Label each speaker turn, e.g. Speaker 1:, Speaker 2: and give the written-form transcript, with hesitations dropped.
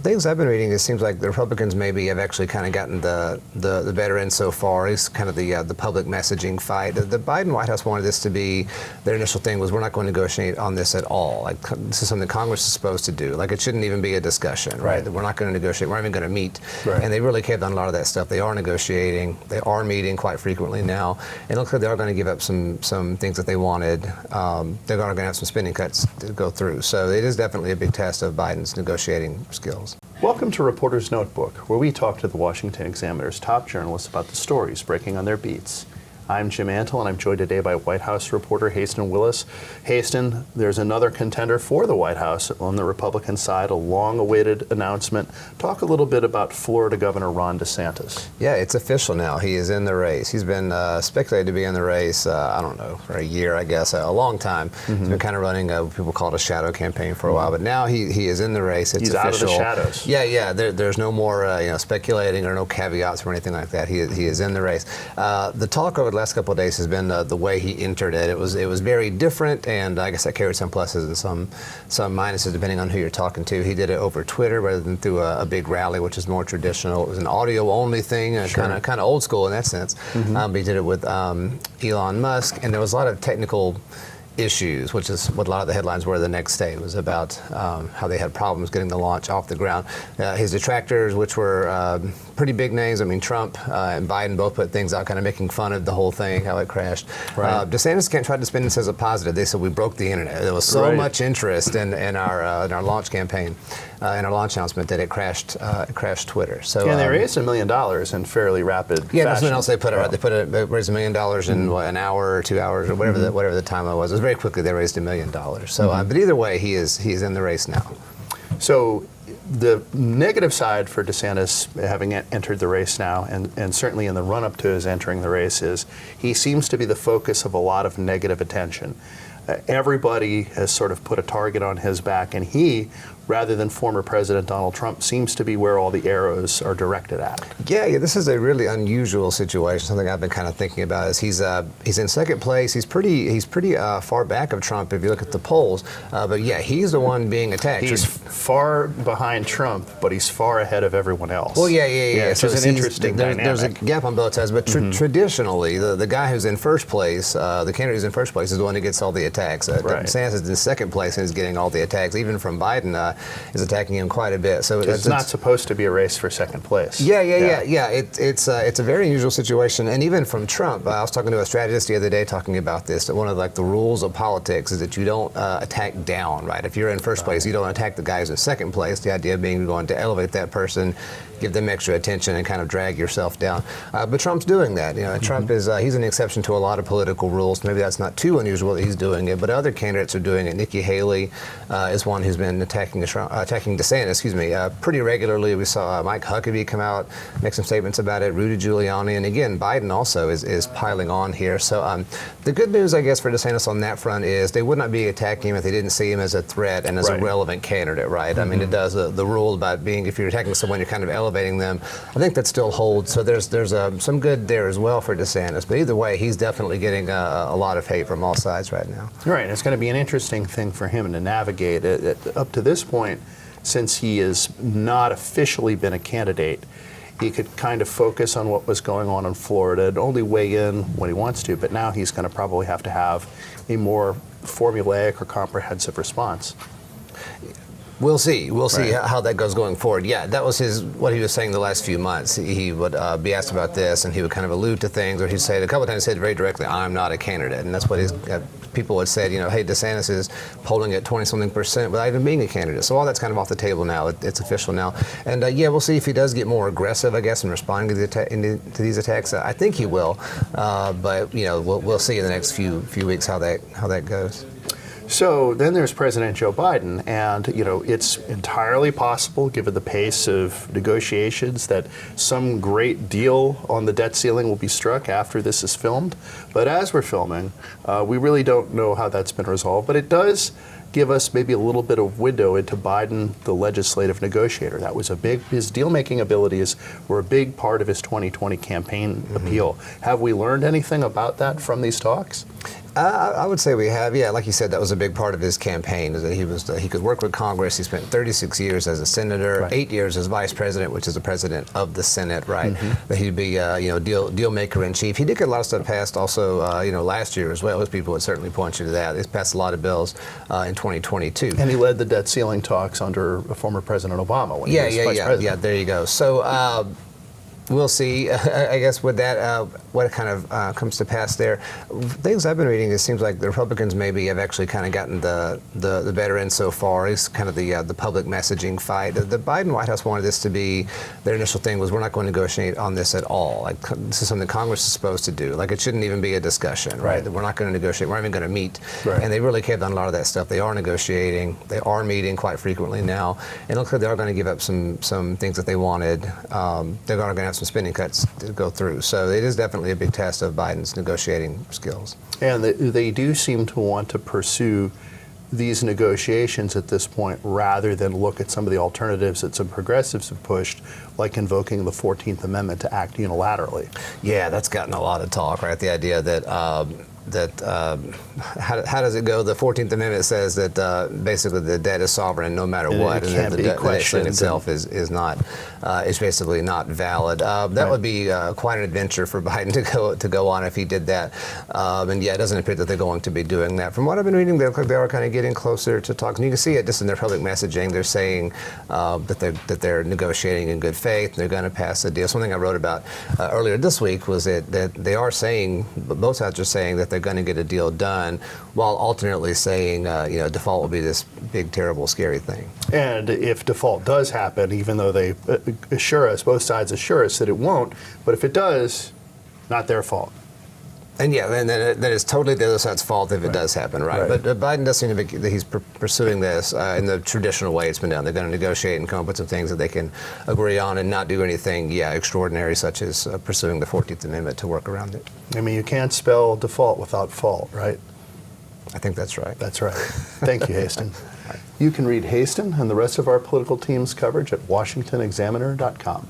Speaker 1: things I've been reading, it seems like the Republicans maybe have actually kind of gotten the better end so far. It's kind of the public messaging fight. The Biden White House wanted this to be, their initial thing was, we're not going to negotiate on this at all. Like, this is something Congress is supposed to do. Like, it shouldn't even be a discussion, right? That we're not going to negotiate. We're not even going to meet. Right. And they really caved on a lot of that stuff. They are negotiating. They are meeting quite frequently now. And it looks like they are going to give up some things that they wanted. They're going to have some spending cuts to go through. So it is definitely a big test of Biden's negotiating skills.
Speaker 2: Welcome to Reporter's Notebook, where we talk to the Washington Examiner's top journalists about the stories breaking on their beats. I'm Jim Antle, and I'm joined today by White House reporter Haisten Willis. Haisten, there's another contender for the White House on the Republican side, a long-awaited announcement. Talk a little bit about Florida Governor Ron DeSantis.
Speaker 1: Yeah, it's official now. He is in the race. He's been speculated to be in the race, I don't know, for a year, I guess, a long time. He's been kind of running, people call it a shadow campaign for a while, but now he is in the race. It's official.
Speaker 2: He's out of the shadows.
Speaker 1: Yeah. There's no more speculating or no caveats or anything like that. He is in the race. The talk over the last couple of days has been the way he entered it. It was very different, and I guess that carried some pluses and some minuses depending on who you're talking to. He did it over Twitter rather than through a big rally, which is more traditional. It was an audio-only thing, kind of old school in that sense. But he did it with Elon Musk, and there was a lot of technical issues, which is what a lot of the headlines were the next day. It was about how they had problems getting the launch off the ground. His detractors, which were pretty big names, I mean, Trump and Biden both put things out kind of making fun of the whole thing, how it crashed. Right. DeSantis tried to spin this as a positive. They said we broke the internet. There was so much interest in our launch campaign, in our launch announcement, that it crashed Twitter. So
Speaker 2: and they raised $1 million in fairly rapid fashion.
Speaker 1: That's what else they put out. They raised $1 million in an hour or 2 hours or whatever the time it was. It was very quickly. They raised $1 million. So, but either way, he is in the race now.
Speaker 2: So the negative side for DeSantis having entered the race now, and certainly in the run-up to his entering the race, is he seems to be the focus of a lot of negative attention. Everybody has sort of put a target on his back, and he, rather than former President Donald Trump, seems to be where all the arrows are directed at.
Speaker 1: Yeah, this is a really unusual situation. Something I've been kind of thinking about is he's in second place. He's pretty far back of Trump if you look at the polls. But yeah, he's the one being attacked.
Speaker 2: He's far behind Trump, but he's far ahead of everyone else.
Speaker 1: Well, yeah.
Speaker 2: So it's an interesting dynamic.
Speaker 1: There's a gap on both sides, but traditionally, the guy who's in first place, the candidate who's in first place, is the one who gets all the attacks. DeSantis is in second place and is getting all the attacks, even from Biden. Is attacking him quite a bit. So
Speaker 2: it's not supposed to be a race for second place.
Speaker 1: Yeah. It's a very unusual situation. And even from Trump, I was talking to a strategist the other day talking about this, that one of the rules of politics is that you don't attack down, right? If you're in first place, you don't attack the guy who's in second place. The idea being you're going to elevate that person, give them extra attention, and kind of drag yourself down. But Trump's doing that. Trump is he's an exception to a lot of political rules. Maybe that's not too unusual that he's doing it, but other candidates are doing it. Nikki Haley is one who's been attacking DeSantis, pretty regularly. We saw Mike Huckabee come out, make some statements about it, Rudy Giuliani, and again, Biden also is piling on here. So the good news, I guess, for DeSantis on that front is they would not be attacking him if they didn't see him as a threat and as a relevant candidate, right? I mean, it does the rule about being, if you're attacking someone, you're kind of elevating them. I think that still holds. So there's some good there as well for DeSantis. But either way, he's definitely getting a lot of hate from all sides right now.
Speaker 2: Right. It's going to be an interesting thing for him to navigate. Up to this point, since he has not officially been a candidate, he could kind of focus on what was going on in Florida and only weigh in when he wants to. But now he's going to probably have to have a more formulaic or comprehensive response.
Speaker 1: We'll see. We'll see how that goes going forward. Yeah, that was what he was saying the last few months. He would be asked about this, and he would kind of allude to things, or he'd say a couple of times, said very directly, "I'm not a candidate," and that's what people had said. Hey, DeSantis is polling at 20-something% without even being a candidate. So all that's kind of off the table now. It's official now, and we'll see if he does get more aggressive, I guess, in responding to these attacks. I think he will, but we'll see in the next few weeks how that goes.
Speaker 2: So then there's President Joe Biden, and it's entirely possible, given the pace of negotiations, that some great deal on the debt ceiling will be struck after this is filmed. But as we're filming, we really don't know how that's been resolved. But it does give us maybe a little bit of window into Biden, the legislative negotiator. That was his deal-making abilities were a big part of his 2020 campaign appeal. Have we learned anything about that from these talks?
Speaker 1: I would say we have. Yeah, like you said, that was a big part of his campaign, is that he could work with Congress. He spent 36 years as a senator,
Speaker 2: Right.
Speaker 1: 8 years as vice president, which is the president of the Senate, right? That he'd be, deal maker in chief. He did get a lot of stuff passed also, last year as well. Those people would certainly point you to that. He's passed a lot of bills in 2022.
Speaker 2: And he led the debt ceiling talks under former President Obama when he was vice president.
Speaker 1: Yeah. There you go. So. We'll see. I guess with that, what kind of comes to pass there. Things I've been reading, it seems like the Republicans maybe have actually kind of gotten the better end so far. It's kind of the public messaging fight. The Biden White House wanted this to be, their initial thing was, we're not going to negotiate on this at all. Like, this is something Congress is supposed to do. Like, it shouldn't even be a discussion, right? That we're not going to negotiate. We're not even going to meet.
Speaker 2: Right.
Speaker 1: And they really caved on a lot of that stuff. They are negotiating. They are meeting quite frequently now. And it looks like they are going to give up some things that they wanted. They're going to have some spending cuts to go through. So it is definitely a big test of Biden's negotiating skills.
Speaker 2: And they do seem to want to pursue these negotiations at this point rather than look at some of the alternatives that some progressives have pushed, like invoking the 14th Amendment to act unilaterally.
Speaker 1: Yeah, that's gotten a lot of talk, right? The idea that how does it go? The 14th Amendment says that basically the debt is sovereign no matter what,
Speaker 2: it
Speaker 1: and
Speaker 2: can't
Speaker 1: that
Speaker 2: be
Speaker 1: the debt
Speaker 2: questioned
Speaker 1: itself is not is basically not valid. That would be quite an adventure for Biden to go on if he did that. And yeah, it doesn't appear that they're going to be doing that. From what I've been reading, they look like they are kind of getting closer to talking. You can see it just in their public messaging. They're saying that they're negotiating in good faith. And they're going to pass a deal. Something I wrote about earlier this week was that they are saying, both sides are saying that they're going to get a deal done, while alternately saying, default will be this big, terrible, scary thing.
Speaker 2: And if default does happen, even though they assure us, both sides assure us that it won't, but if it does, not their fault.
Speaker 1: And yeah, then it's totally the other side's fault if it does happen, right? But Biden does seem to be, he's pursuing this in the traditional way it's been done. They're going to negotiate and come up with some things that they can agree on and not do anything, extraordinary, such as pursuing the 14th Amendment to work around it.
Speaker 2: I mean, you can't spell default without fault, right?
Speaker 1: I think that's right.
Speaker 2: That's right. Thank you, Haisten. You can read Haisten and the rest of our political team's coverage at washingtonexaminer.com.